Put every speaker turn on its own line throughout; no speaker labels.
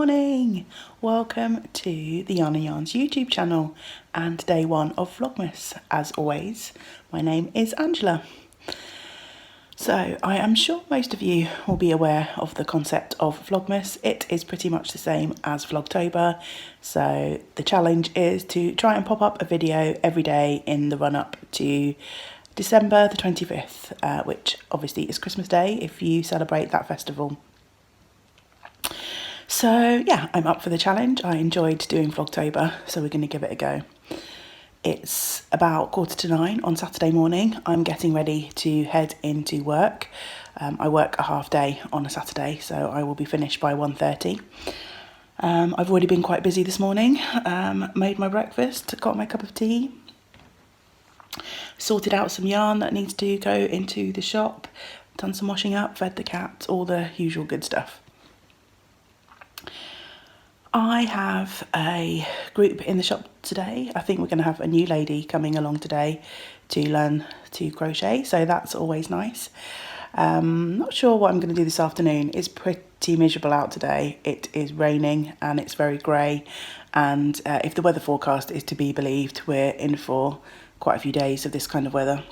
morning! Welcome to the Yarn and Yarns YouTube channel and day one of Vlogmas. As always, my name is Angela. So I am sure most of you will be aware of the concept of Vlogmas. It is pretty much the same as Vlogtober. So the challenge is to try and pop up a video every day in the run up to December the 25th, which obviously is Christmas Day if you celebrate that festival. So yeah, I'm up for the challenge. I enjoyed doing Vlogtober, so we're going to give it a go. It's about 8:45 on Saturday morning. I'm getting ready to head into work. I work a half day on a Saturday, so I will be finished by 1:30. I've already been quite busy this morning. Made my breakfast, got my cup of tea, sorted out some yarn that needs to go into the shop, done some washing up, fed the cat, all the usual good stuff. I have a group in the shop today. I think we're going to have a new lady coming along today to learn to crochet, so that's always nice. Not sure what I'm going to do this afternoon. It's pretty miserable out today. It is raining and it's very grey, and if the weather forecast is to be believed, we're in for quite a few days of this kind of weather.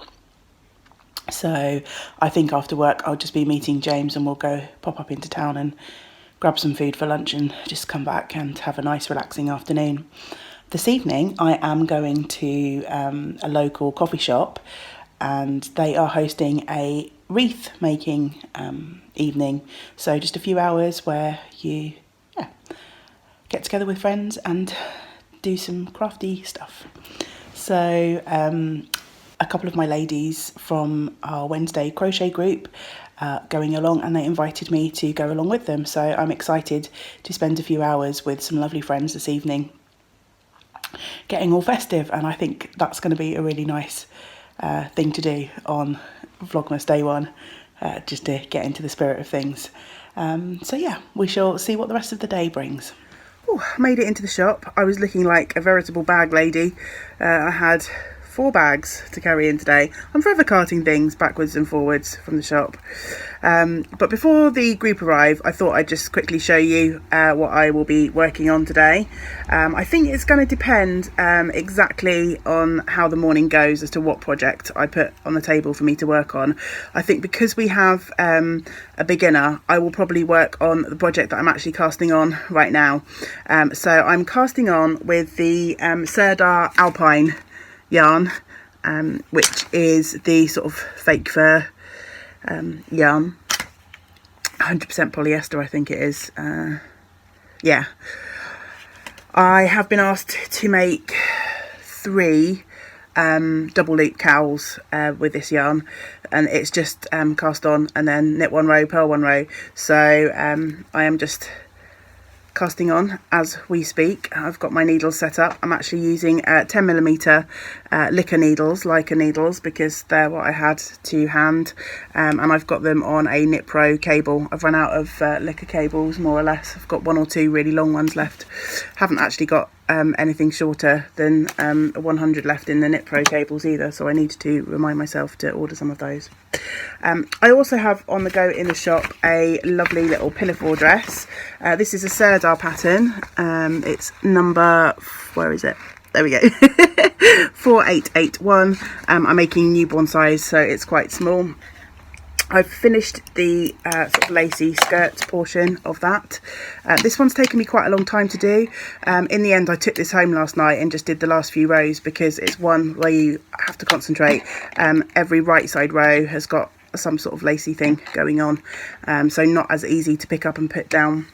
So I think after work I'll just be meeting James and we'll go pop up into town and grab some food for lunch and just come back and have a nice relaxing afternoon. This evening I am going to a local coffee shop, and they are hosting a wreath making evening. So just a few hours where you get together with friends and do some crafty stuff. So a couple of my ladies from our Wednesday crochet group going along, and they invited me to go along with them, so I'm excited to spend a few hours with some lovely friends this evening getting all festive, and I think that's going to be a really nice thing to do on Vlogmas Day One, just to get into the spirit of things. So yeah, we shall see what the rest of the day brings. Ooh, made it into the shop. I was looking like a veritable bag lady. I had 4 bags to carry in today. I'm forever carting things backwards and forwards from the shop. But before the group arrive, I thought I'd just quickly show you what I will be working on today. I think it's going to depend exactly on how the morning goes as to what project I put on the table for me to work on. I think because we have a beginner, I will probably work on the project that I'm actually casting on right now. So I'm casting on with the Serdar Alpine yarn, which is the sort of fake fur yarn, 100% polyester I think it is. Yeah, I have been asked to make 3 double loop cowls with this yarn, and it's just cast on and then knit 1 row, purl 1 row. So I am just casting on as we speak. I've got my needles set up. I'm actually using 10mm Leica needles, because they're what I had to hand, and I've got them on a Knit Pro cable. I've run out of Leica cables, more or less. I've got 1 or 2 really long ones left. Haven't actually got anything shorter than 100 left in the Knit Pro cables either, so I need to remind myself to order some of those. I also have on the go in the shop a lovely little pinafore dress. This is a Serdar pattern. It's number, where is it? There we go. 4881. I'm making newborn size, so it's quite small. I've finished the sort of lacy skirt portion of that. This one's taken me quite a long time to do. In the end, I took this home last night and just did the last few rows, because it's one where you have to concentrate. Every right side row has got some sort of lacy thing going on, so not as easy to pick up and put down.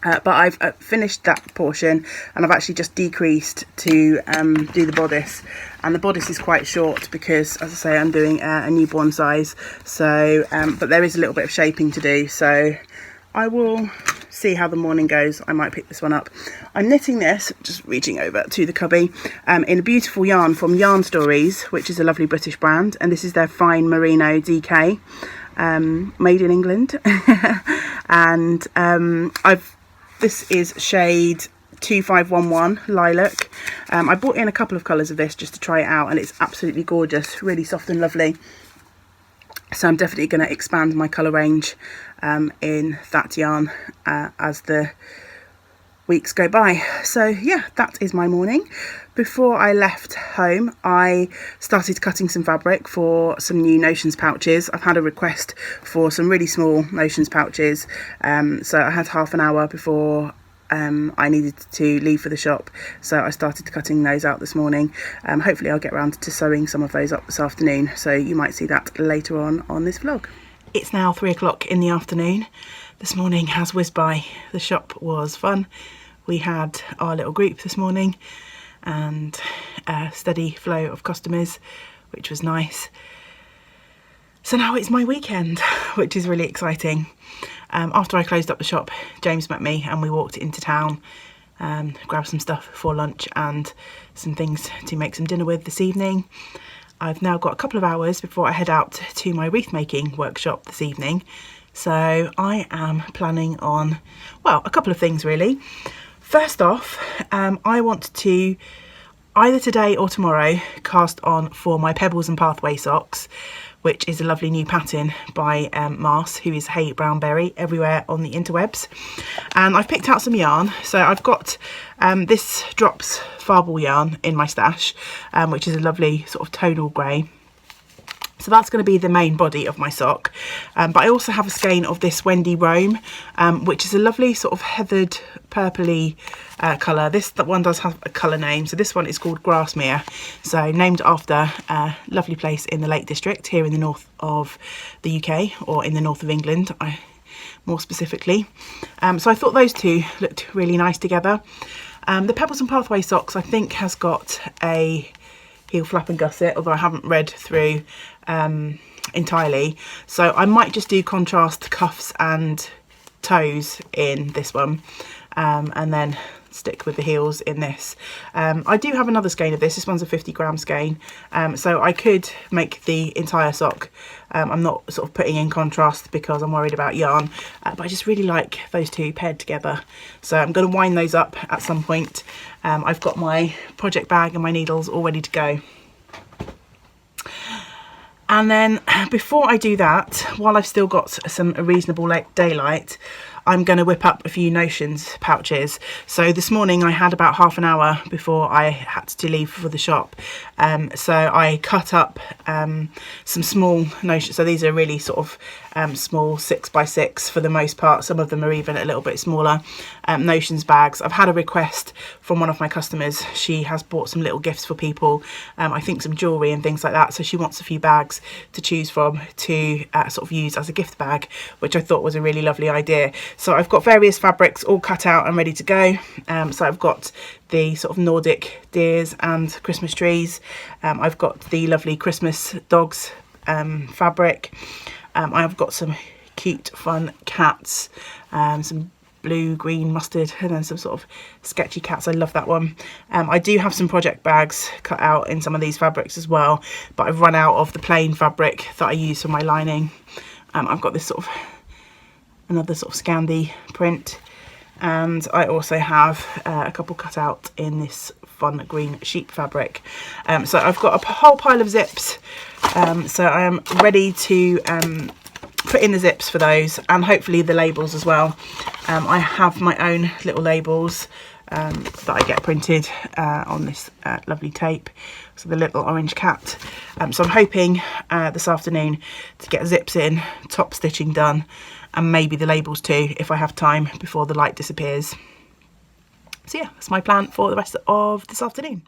But I've finished that portion, and I've actually just decreased to do the bodice, and the bodice is quite short because, as I say, I'm doing a newborn size. So but there is a little bit of shaping to do, so I will see how the morning goes. I might pick this one up. I'm knitting this, just reaching over to the cubby, in a beautiful yarn from Yarn Stories, which is a lovely British brand, and this is their fine merino DK, made in England. And this is shade 2511 lilac. I bought in a couple of colours of this just to try it out, and it's absolutely gorgeous, really soft and lovely. So I'm definitely going to expand my colour range in that yarn as the weeks go by. So yeah, that is my morning. Before I left home, I started cutting some fabric for some new notions pouches. I've had a request for some really small notions pouches, so I had half an hour before I needed to leave for the shop, so I started cutting those out this morning. Hopefully I'll get around to sewing some of those up this afternoon, so you might see that later on this vlog. It's now 3 o'clock in the afternoon. This morning has whizzed by. The shop was fun. We had our little group this morning and a steady flow of customers, which was nice. So now it's my weekend, which is really exciting. After I closed up the shop, James met me and we walked into town, grabbed some stuff for lunch and some things to make some dinner with this evening. I've now got a couple of hours before I head out to my wreath making workshop this evening. So I am planning on, well, a couple of things really. First off, I want to either today or tomorrow cast on for my Pebbles and Pathway socks, which is a lovely new pattern by Mars, who is Hey Brown Berry everywhere on the interwebs. And I've picked out some yarn. So I've got this Drops Farball yarn in my stash, which is a lovely sort of tonal grey. So that's going to be the main body of my sock, but I also have a skein of this Wendy Rome, which is a lovely sort of heathered purpley colour. That one does have a colour name, so this one is called Grassmere, so named after a lovely place in the Lake District here in the north of the UK, or in the north of England more specifically. So I thought those two looked really nice together. The Pebbles and Pathway socks I think has got a heel flap and gusset, although I haven't read through entirely, so I might just do contrast cuffs and toes in this one, and then stick with the heels in this. I do have another skein of this one's a 50-gram skein, so I could make the entire sock. I'm not sort of putting in contrast because I'm worried about yarn, but I just really like those two paired together, so I'm going to wind those up at some point. I've got my project bag and my needles all ready to go. And then before I do that, while I've still got some reasonable daylight, I'm going to whip up a few notions pouches. So this morning I had about half an hour before I had to leave for the shop. So I cut up some small notions. So these are really sort of small 6x6 for the most part. Some of them are even a little bit smaller notions bags. I've had a request from one of my customers. She has bought some little gifts for people, I think some jewellery and things like that, so she wants a few bags to choose from to sort of use as a gift bag, which I thought was a really lovely idea. So I've got various fabrics all cut out and ready to go. So I've got the sort of Nordic deers and Christmas trees. I've got the lovely Christmas dogs fabric. I've got some cute fun cats, some blue, green, mustard, and then some sort of sketchy cats. I love that one. I do have some project bags cut out in some of these fabrics as well, but I've run out of the plain fabric that I use for my lining. I've got this sort of another sort of Scandi print, and I also have a couple cut out in this fun green sheep fabric. So I've got a whole pile of zips, so I am ready to put in the zips for those, and hopefully the labels as well. I have my own little labels that I get printed on this lovely tape, so the little orange cat. So I'm hoping this afternoon to get zips in, top stitching done, and maybe the labels too if I have time before the light disappears. So yeah, that's my plan for the rest of this afternoon.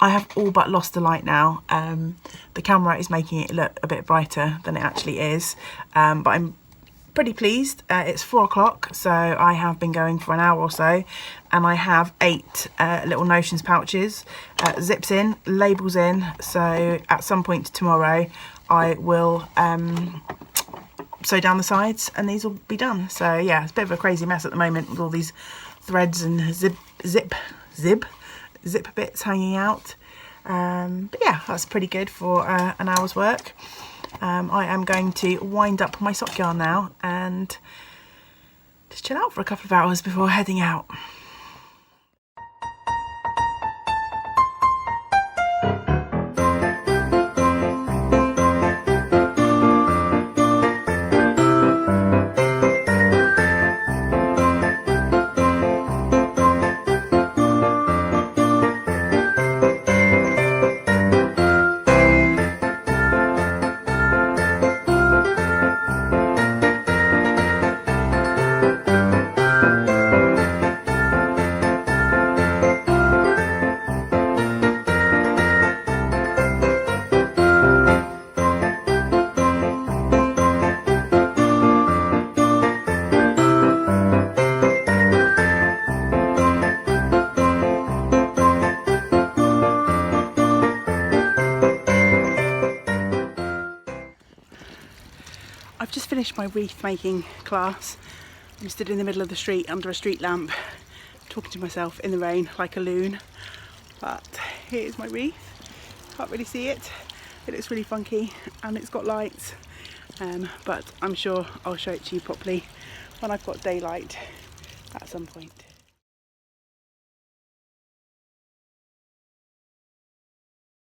I have all but lost the light now. The camera is making it look a bit brighter than it actually is, but I'm pretty pleased. It's 4 o'clock, so I have been going for an hour or so, and I have 8 little notions pouches, zips in, labels in, so at some point tomorrow I will sew down the sides and these will be done. So yeah, it's a bit of a crazy mess at the moment with all these threads and zip bits hanging out. But yeah, that's pretty good for an hour's work. I am going to wind up my sock yarn now and just chill out for a couple of hours before heading out. I've just finished my wreath making class. I'm stood in the middle of the street under a street lamp talking to myself in the rain like a loon, but here's my wreath. Can't really see it. It looks really funky and it's got lights, but I'm sure I'll show it to you properly when I've got daylight at some point.